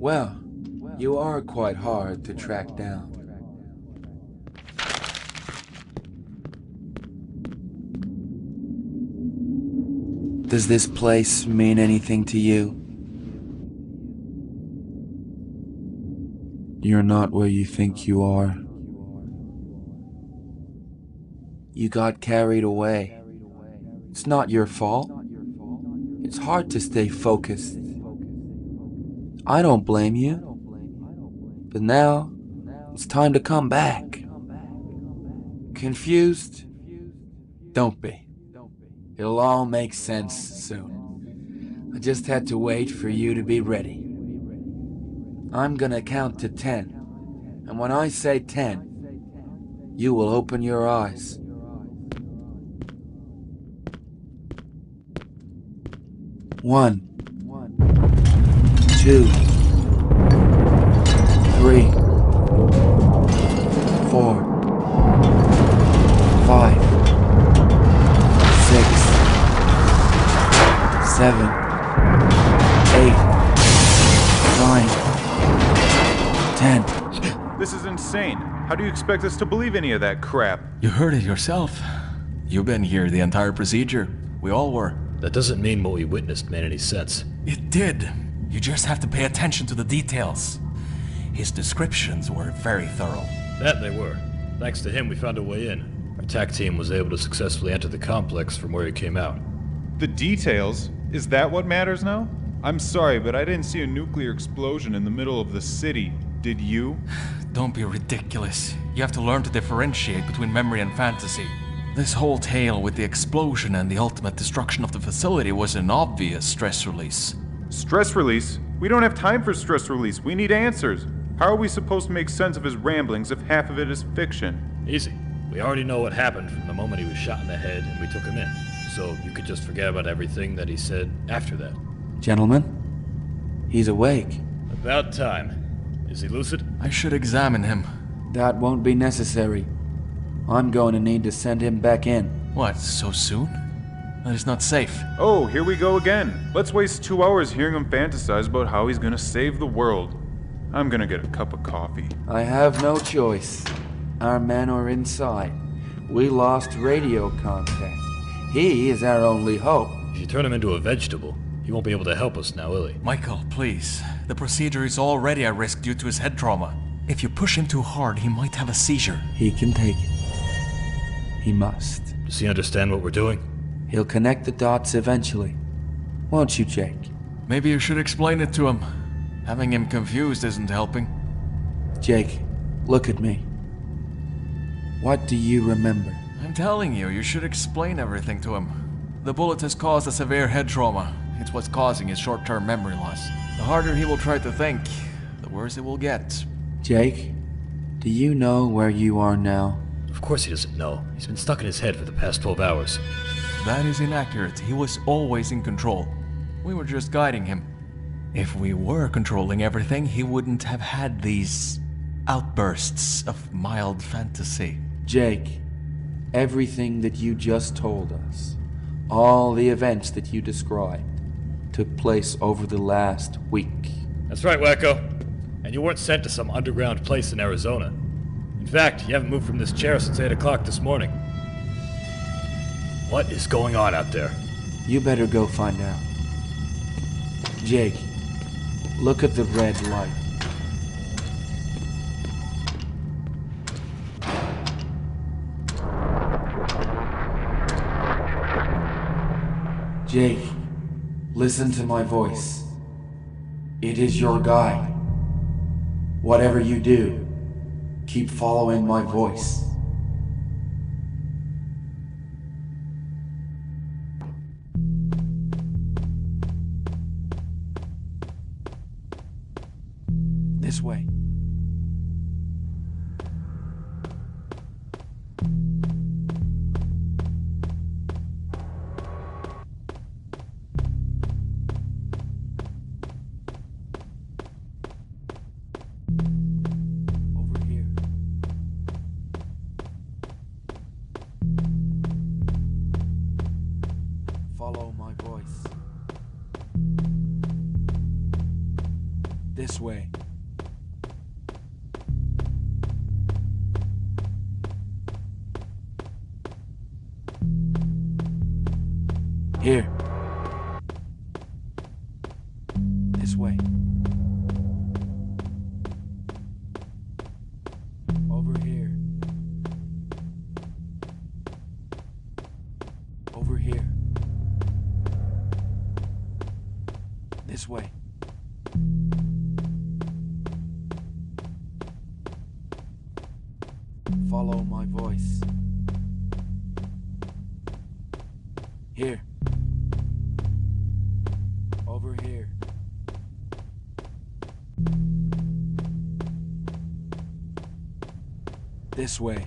Well, you are quite hard to track down. Does this place mean anything to you? You're not where you think you are. You got carried away. It's not your fault. It's hard to stay focused. I don't blame you. But now, it's time to come back. Confused? Don't be. It'll all make sense soon. I just had to wait for you to be ready. I'm gonna count to 10. And when I say 10, you will open your eyes. 1, 2, 3, 4, 5, 6, 7, 8, 9, 10. This is insane. How do you expect us to believe any of that crap? You heard it yourself. You've been here the entire procedure. We all were. That doesn't mean what we witnessed made any sense. It did. You just have to pay attention to the details. His descriptions were very thorough. That they were. Thanks to him, we found a way in. Our TAC team was able to successfully enter the complex from where he came out. The details? Is that what matters now? I'm sorry, but I didn't see a nuclear explosion in the middle of the city. Did you? Don't be ridiculous. You have to learn to differentiate between memory and fantasy. This whole tale with the explosion and the ultimate destruction of the facility was an obvious stress release. Stress release? We don't have time for stress release. We need answers. How are we supposed to make sense of his ramblings if half of it is fiction? Easy. We already know what happened from the moment he was shot in the head and we took him in. So you could just forget about everything that he said after that. Gentlemen, he's awake. About time. Is he lucid? I should examine him. That won't be necessary. I'm going to need to send him back in. What, so soon? That is not safe. Oh, here we go again. Let's waste 2 hours hearing him fantasize about how he's gonna save the world. I'm gonna get a cup of coffee. I have no choice. Our men are inside. We lost radio contact. He is our only hope. If you turn him into a vegetable, he won't be able to help us now, will he? Michael, please. The procedure is already at risk due to his head trauma. If you push him too hard, he might have a seizure. He can take it. He must. Does he understand what we're doing? He'll connect the dots eventually. Won't you, Jake? Maybe you should explain it to him. Having him confused isn't helping. Jake, look at me. What do you remember? I'm telling you, you should explain everything to him. The bullet has caused a severe head trauma. It's what's causing his short-term memory loss. The harder he will try to think, the worse it will get. Jake, do you know where you are now? Of course he doesn't know. He's been stuck in his head for the past 12 hours. That is inaccurate. He was always in control. We were just guiding him. If we were controlling everything, he wouldn't have had these outbursts of mild fantasy. Jake, everything that you just told us, all the events that you described, took place over the last week. That's right, Wacko. And you weren't sent to some underground place in Arizona. In fact, you haven't moved from this chair since 8 o'clock this morning. What is going on out there? You better go find out. Jake, look at the red light. Jake, listen to my voice. It is your guide. Whatever you do, keep following my voice. This way. Over here. Follow my voice. This way. Here. This way. Over here. Over here. This way. Follow my voice. Here. Over here. This way.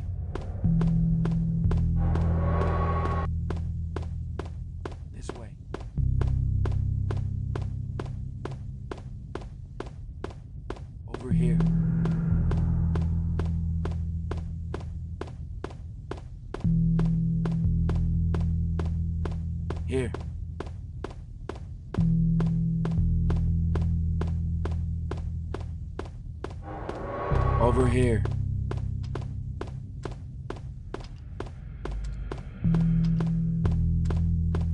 This way. Over here. Here. Over here.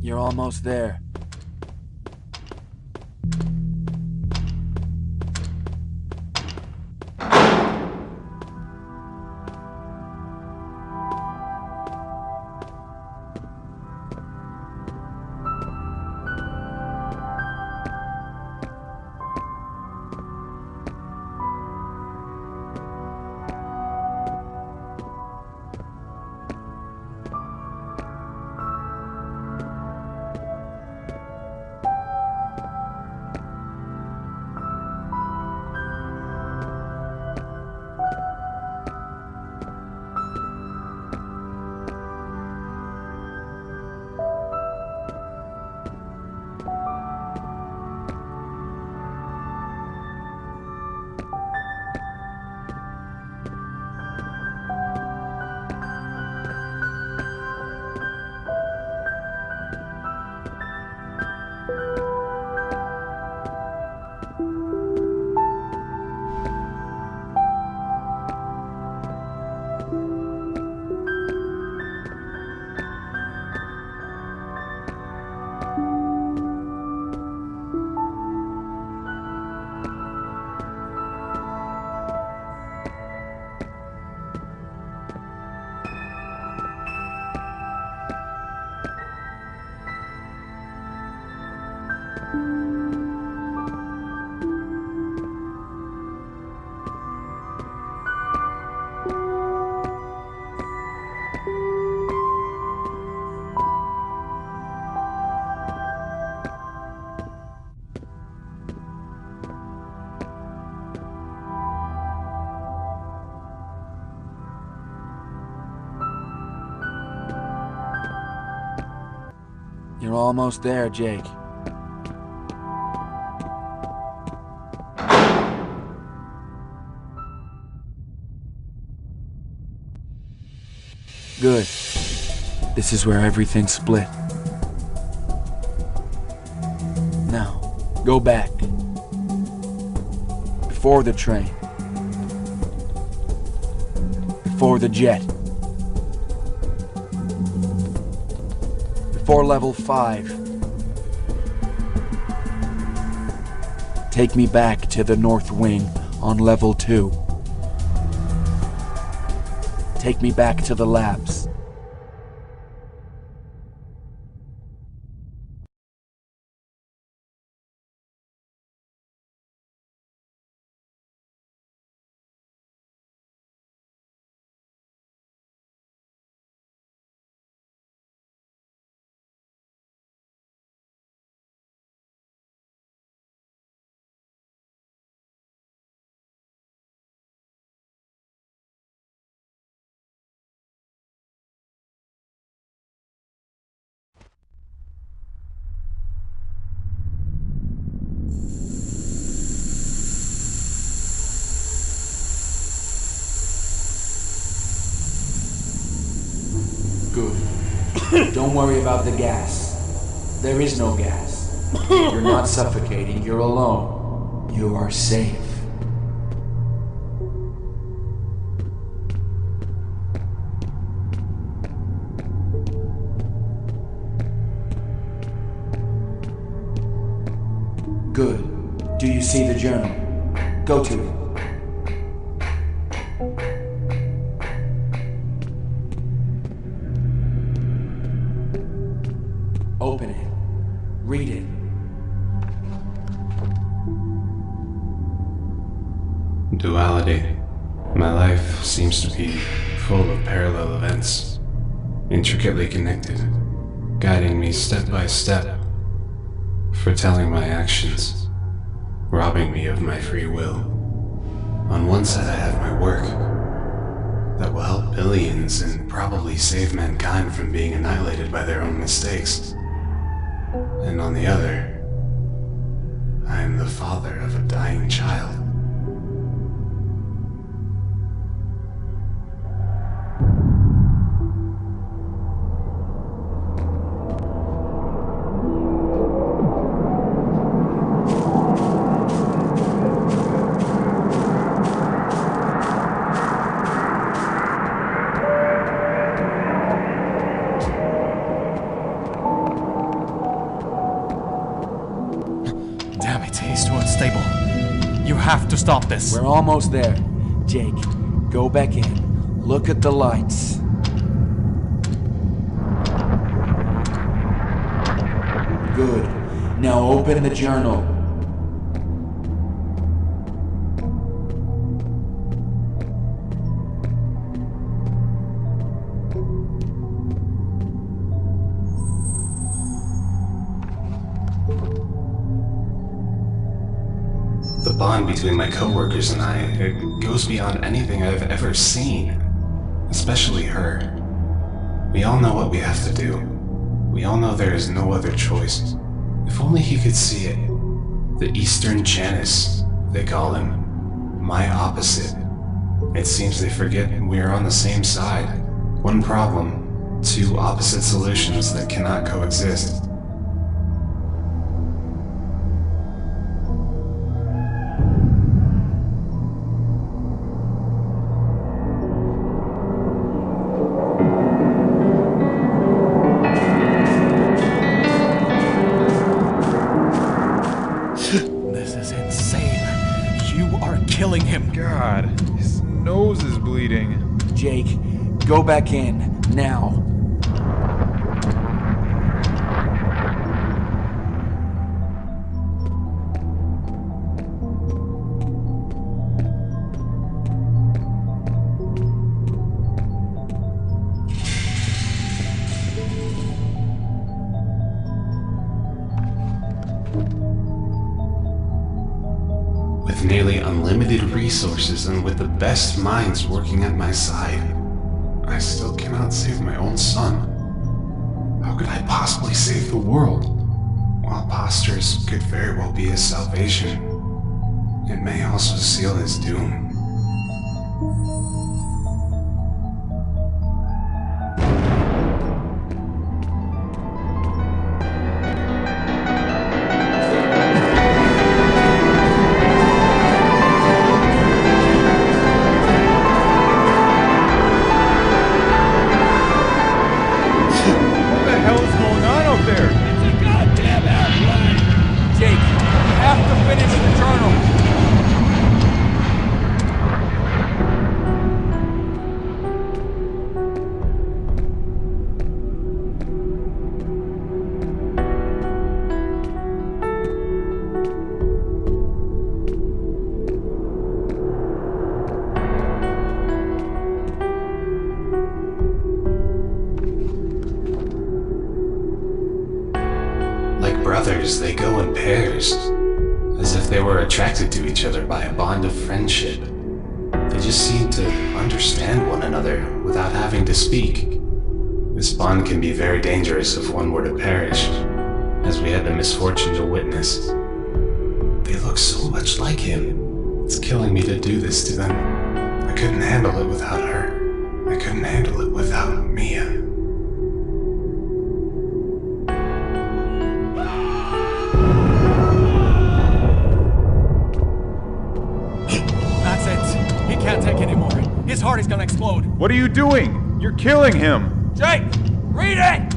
You're almost there. You're almost there, Jake. Good. This is where everything split. Now, go back. Before the train. Before the jet. Before level 5. Take me back to the North Wing on level 2. Take me back to the labs. Good. Don't worry about the gas. There is no gas. You're not suffocating, you're alone. You are safe. Good. Do you see the journal? Go to it. Open it. Read it. Duality. My life seems to be full of parallel events, intricately connected, guiding me step by step, foretelling my actions, robbing me of my free will. On one side I have my work, that will help billions and probably save mankind from being annihilated by their own mistakes. And on the other, I am the father of a dying child. Damn it, he's too unstable. You have to stop this. We're almost there. Jake, go back in. Look at the lights. Good. Now open the journal. The bond between my coworkers and I, it goes beyond anything I've ever seen. Especially her. We all know what we have to do. We all know there is no other choice. If only he could see it. The Eastern Janus, they call him. My opposite. It seems they forget we are on the same side. One problem, two opposite solutions that cannot coexist. This is insane. You are killing him. God, his nose is bleeding. Jake, go back in. Now. With nearly unlimited resources and with the best minds working at my side, I still cannot save my own son. How could I possibly save the world? While postures could very well be his salvation, it may also seal his doom. What the hell is going on out there? It's a goddamn airplane! Jake, you have to finish the journal. Like brothers, they go in pairs, as if they were attracted to each other by a bond of friendship. They just seem to understand one another without having to speak. This bond can be very dangerous if one were to perish, as we had the misfortune to witness. They look so much like him. It's killing me to do this to them. I couldn't handle it without her. I couldn't handle it without Mia. party's gonna explode. What are you doing? You're killing him! Jake, read it!